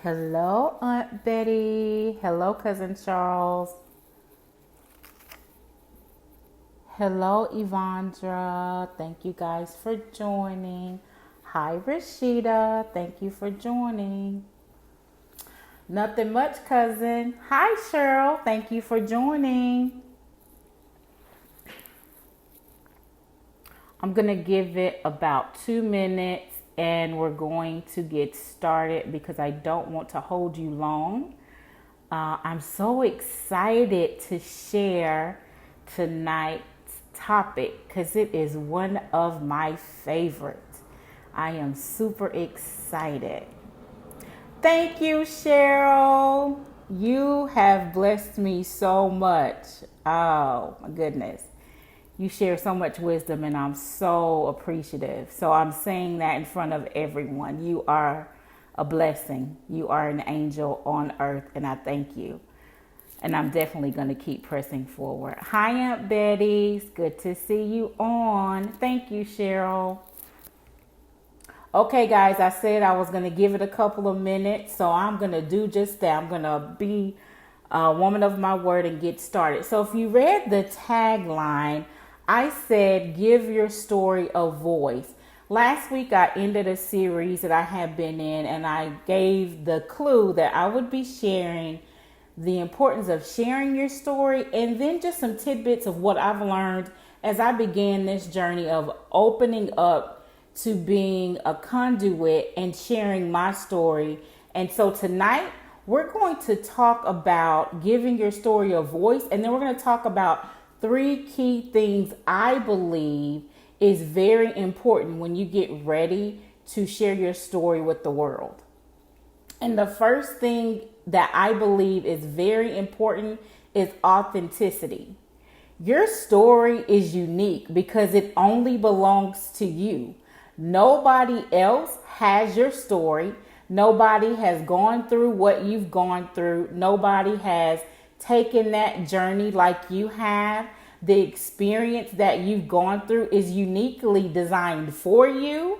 Hello, Aunt Betty. Hello, Cousin Charles. Hello, Evandra. Thank you guys for joining. Hi, Rashida. Thank you for joining. Nothing much, cousin. Hi, Cheryl. Thank you for joining. I'm going to give it about 2 minutes and we're going to get started because I don't want to hold you long. I'm so excited to share tonight's topic because it is one of my favorites. I am super excited. Thank you, Cheryl. You have blessed me so much. Oh, my goodness. You share so much wisdom and I'm so appreciative. So I'm saying that in front of everyone. You are a blessing. You are an angel on earth and I thank you. And I'm definitely going to keep pressing forward. Hi, Aunt Betty. It's good to see you on. Thank you, Cheryl. Okay, guys, I said I was going to give it a couple of minutes. So I'm going to do just that. I'm going to be a woman of my word and get started. So if you read the tagline, I said, give your story a voice. Last week, I ended a series that I have been in, and I gave the clue that I would be sharing the importance of sharing your story and then just some tidbits of what I've learned as I began this journey of opening up to being a conduit and sharing my story. And so tonight, we're going to talk about giving your story a voice, and then we're going to talk about 3 key things I believe is very important when you get ready to share your story with the world. And the first thing that I believe is very important is authenticity. Your story is unique because it only belongs to you. Nobody else has your story. Nobody has gone through what you've gone through. Nobody has taken that journey like you have. The experience that you've gone through is uniquely designed for you,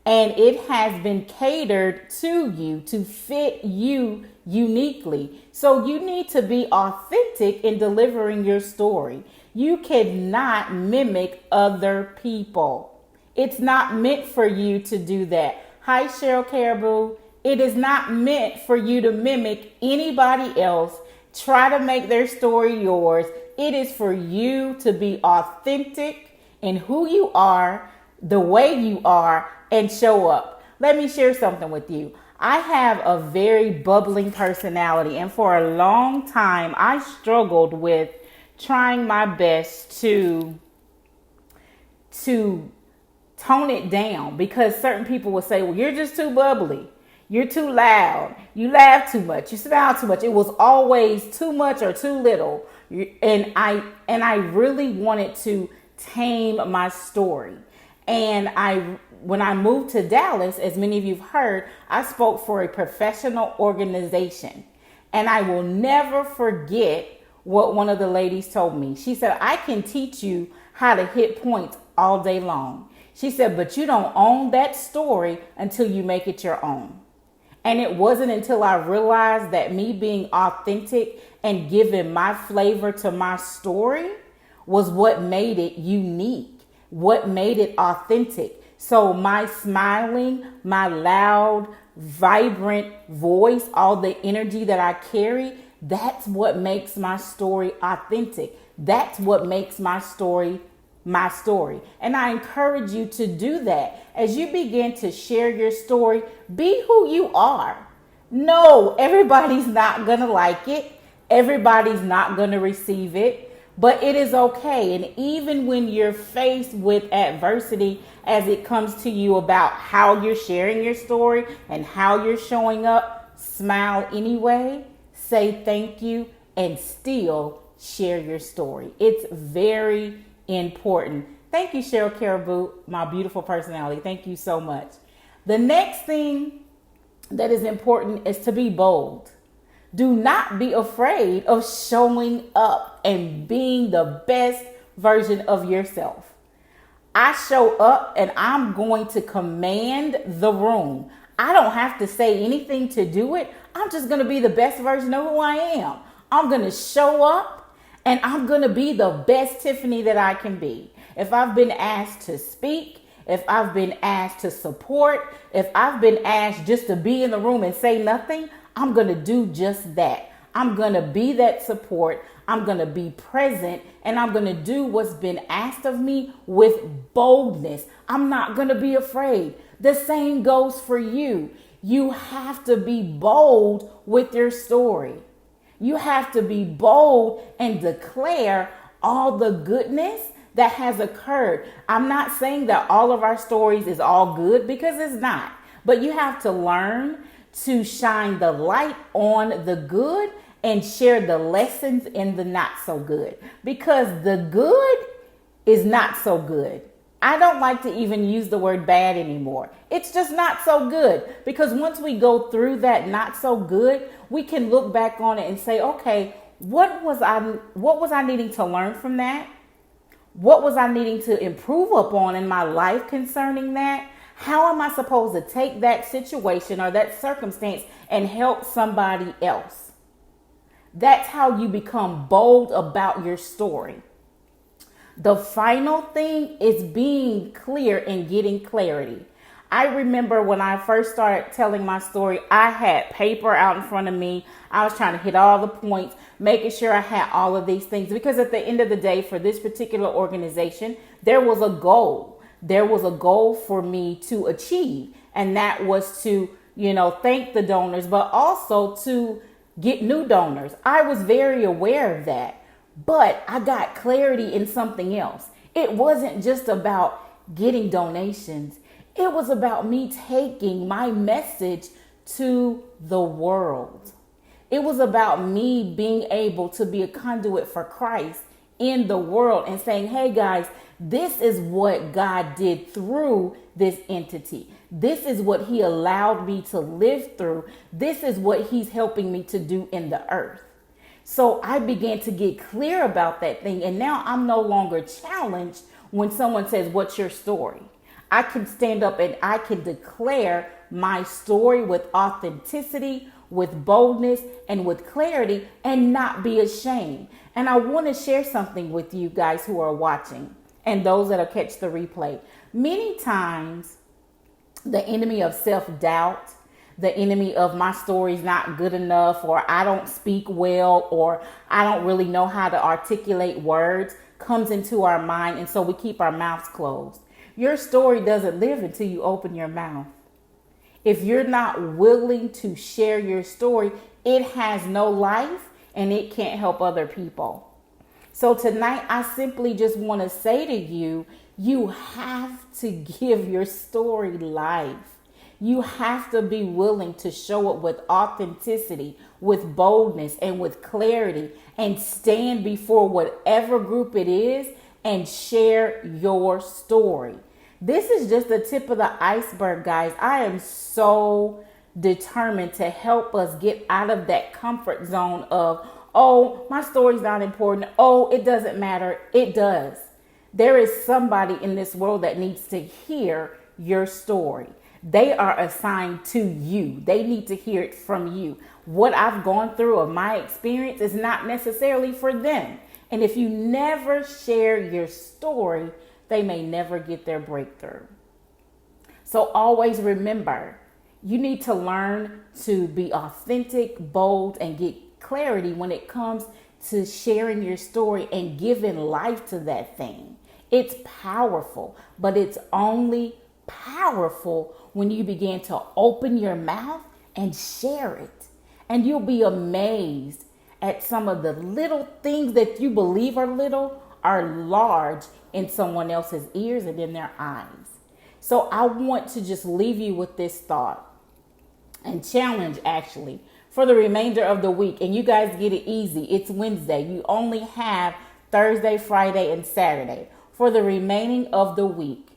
and it has been catered to you to fit you uniquely. So you need to be authentic in delivering your story. You cannot mimic other people. It's not meant for you to do that. Hi, Cheryl Caribou. It is not meant for you to mimic anybody else. Try to make their story yours. It is for you to be authentic in who you are, the way you are, and show up. Let me share something with you. I have a very bubbling personality, and for a long time, I struggled with trying my best to tone it down because certain people would say, well, you're just too bubbly. You're too loud. You laugh too much. You smile too much. It was always too much or too little. And I really wanted to tame my story. And when I moved to Dallas, as many of you've heard, I spoke for a professional organization. And I will never forget what one of the ladies told me. She said, I can teach you how to hit points all day long. She said, but you don't own that story until you make it your own. And it wasn't until I realized that me being authentic and giving my flavor to my story was what made it unique, what made it authentic. So my smiling, my loud, vibrant voice, all the energy that I carry, that's what makes my story authentic. That's what makes my story my story. And I encourage you to do that. As you begin to share your story, be who you are. No, everybody's not going to like it. Everybody's not going to receive it, but it is okay. And even when you're faced with adversity as it comes to you about how you're sharing your story and how you're showing up, smile anyway, say thank you, and still share your story. It's very important. Thank you, Cheryl Caribou, my beautiful personality. Thank you so much. The next thing that is important is to be bold. Do not be afraid of showing up and being the best version of yourself. I show up and I'm going to command the room. I don't have to say anything to do it. I'm just going to be the best version of who I am. I'm going to show up and I'm going to be the best Tiffany that I can be. If I've been asked to speak, if I've been asked to support, if I've been asked just to be in the room and say nothing, I'm going to do just that. I'm going to be that support. I'm going to be present, and I'm going to do what's been asked of me with boldness. I'm not going to be afraid. The same goes for you. You have to be bold with your story. You have to be bold and declare all the goodness that has occurred. I'm not saying that all of our stories is all good, because it's not. But you have to learn to shine the light on the good and share the lessons in the not so good, because the good is not so good. I don't like to even use the word bad anymore. It's just not so good, because once we go through that not so good, we can look back on it and say, okay, what was I needing to learn from that? What was I needing to improve upon in my life concerning that? How am I supposed to take that situation or that circumstance and help somebody else? That's how you become bold about your story. The final thing is being clear and getting clarity. I remember when I first started telling my story, I had paper out in front of me. I was trying to hit all the points, making sure I had all of these things, because at the end of the day, for this particular organization, there was a goal. There was a goal for me to achieve, and that was to, thank the donors, but also to get new donors. I was very aware of that, but I got clarity in something else. It wasn't just about getting donations. It was about me taking my message to the world. It was about me being able to be a conduit for Christ in the world and saying, hey guys, this is what God did through this entity. This is what he allowed me to live through. This is what he's helping me to do in the earth. So I began to get clear about that thing. And now I'm no longer challenged when someone says, what's your story? I can stand up and I can declare my story with authenticity, with boldness, and with clarity, and not be ashamed. And I want to share something with you guys who are watching and those that'll catch the replay. Many times, the enemy of self-doubt, the enemy of my story's not good enough, or I don't speak well, or I don't really know how to articulate words, comes into our mind, and so we keep our mouths closed. Your story doesn't live until you open your mouth. If you're not willing to share your story, it has no life and it can't help other people. So tonight, I simply just want to say to you, you have to give your story life. You have to be willing to show it with authenticity, with boldness, and with clarity, and stand before whatever group it is and share your story. This is just the tip of the iceberg, guys. I am so determined to help us get out of that comfort zone of, oh, my story's not important. Oh, it doesn't matter. It does. There is somebody in this world that needs to hear your story. They are assigned to you. They need to hear it from you. What I've gone through of my experience is not necessarily for them. And if you never share your story, they may never get their breakthrough. So always remember, you need to learn to be authentic, bold, and get clarity when it comes to sharing your story and giving life to that thing. It's powerful, but it's only powerful when you begin to open your mouth and share it. And you'll be amazed at some of the little things that you believe are little are large in someone else's ears and in their eyes. So I want to just leave you with this thought and challenge actually for the remainder of the week. And you guys get it easy. It's Wednesday. You only have Thursday, Friday, and Saturday. For the remaining of the week,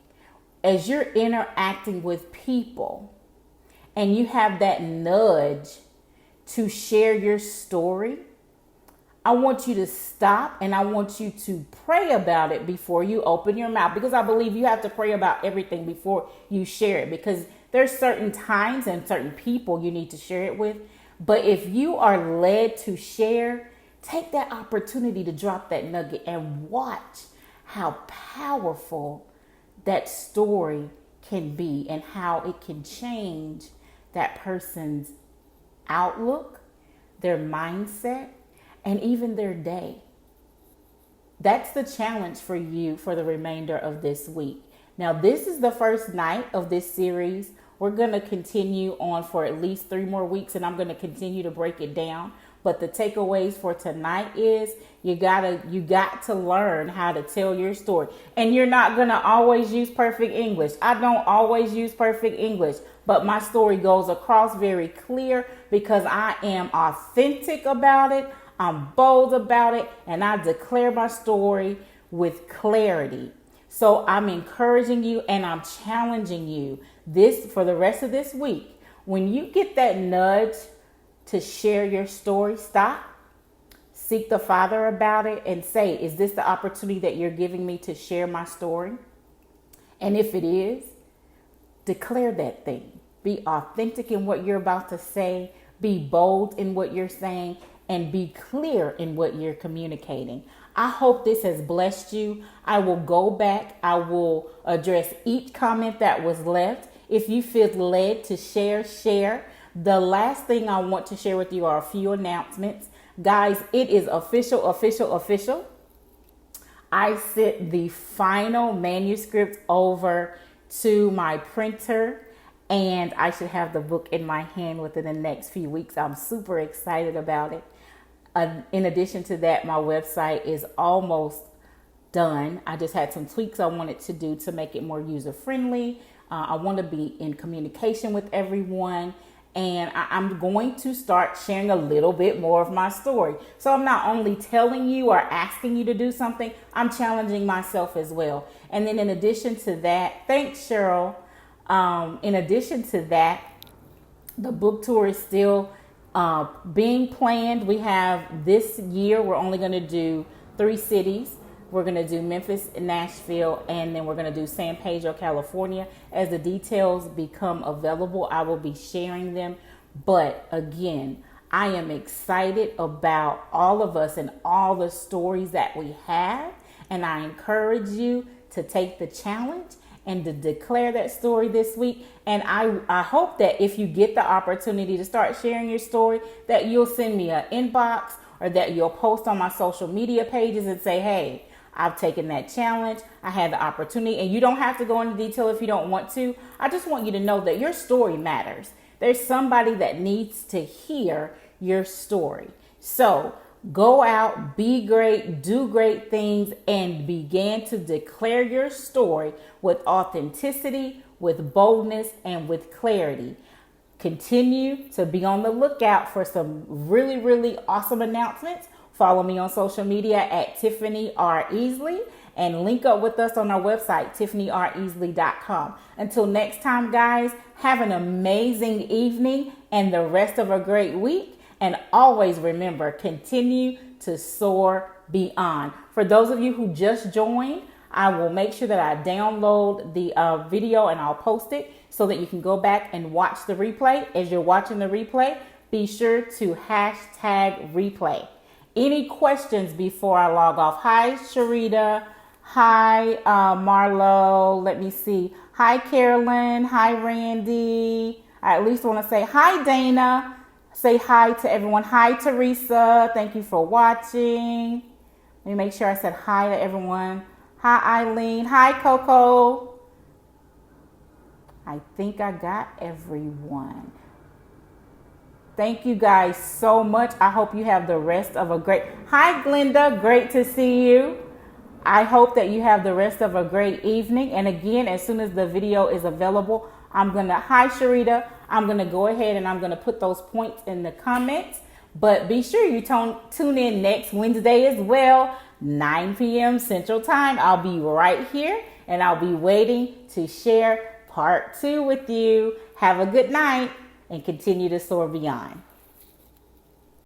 as you're interacting with people and you have that nudge to share your story, I want you to stop and I want you to pray about it before you open your mouth, because I believe you have to pray about everything before you share it, because there's certain times and certain people you need to share it with. But if you are led to share, take that opportunity to drop that nugget and watch how powerful that story can be and how it can change that person's outlook, their mindset, and even their day. That's the challenge for you for the remainder of this week. Now, this is the first night of this series. We're going to continue on for at least 3 more weeks, and I'm going to continue to break it down. But the takeaways for tonight is you got to learn how to tell your story. And you're not going to always use perfect English. I don't always use perfect English, but my story goes across very clear because I am authentic about it. I'm bold about it, and I declare my story with clarity. So I'm encouraging you and I'm challenging you this for the rest of this week. When you get that nudge to share your story, stop, seek the Father about it, and say, is this the opportunity that you're giving me to share my story? And if it is, declare that thing. Be authentic in what you're about to say. Be bold in what you're saying. And be clear in what you're communicating. I hope this has blessed you. I will go back. I will address each comment that was left. If you feel led to share, share. The last thing I want to share with you are a few announcements. Guys, it is official. I sent the final manuscript over to my printer, and I should have the book in my hand within the next few weeks. I'm super excited about it. In addition to that, my website is almost done. I just had some tweaks I wanted to do to make it more user friendly. I want to be in communication with everyone, and I'm going to start sharing a little bit more of my story. So I'm not only telling you or asking you to do something, I'm challenging myself as well. And then in addition to that, thanks, Cheryl. In addition to that, the book tour is still being planned. We have this year, we're only going to do 3 cities. We're going to do Memphis, Nashville, and then we're going to do San Pedro, California. As the details become available, I will be sharing them. But again, I am excited about all of us and all the stories that we have. And I encourage you to take the challenge and to declare that story this week. And I hope that if you get the opportunity to start sharing your story, that you'll send me an inbox or that you'll post on my social media pages and say, hey, I've taken that challenge. I had the opportunity. And you don't have to go into detail if you don't want to. I just want you to know that your story matters. There's somebody that needs to hear your story. So go out, be great, do great things, and begin to declare your story with authenticity, with boldness, and with clarity. Continue to be on the lookout for some really, really awesome announcements. Follow me on social media at Tiffany R. Easley and link up with us on our website, tiffanyreasley.com. Until next time, guys, have an amazing evening and the rest of a great week. And always remember, continue to soar beyond. For those of you who just joined, I will make sure that I download the video and I'll post it so that you can go back and watch the replay. As you're watching the replay, be sure to hashtag replay. Any questions before I log off? Hi, Sharita. Hi, Marlo. Let me see. Hi, Carolyn. Hi, Randy. I at least want to say hi, Dana. Say hi to everyone. Hi, Teresa. Thank you for watching. Let me make sure I said hi to everyone. Hi, Eileen. Hi, Coco. I think I got everyone. Thank you guys so much. I hope you have the rest of a great... Hi, Glenda. Great to see you. I hope that you have the rest of a great evening. And again, as soon as the video is available, I'm going to... Hi, Sharita. I'm going to go ahead and I'm going to put those points in the comments. But be sure you tune in next Wednesday as well, 9 p.m. Central Time. I'll be right here and I'll be waiting to share part 2 with you. Have a good night and continue to soar beyond.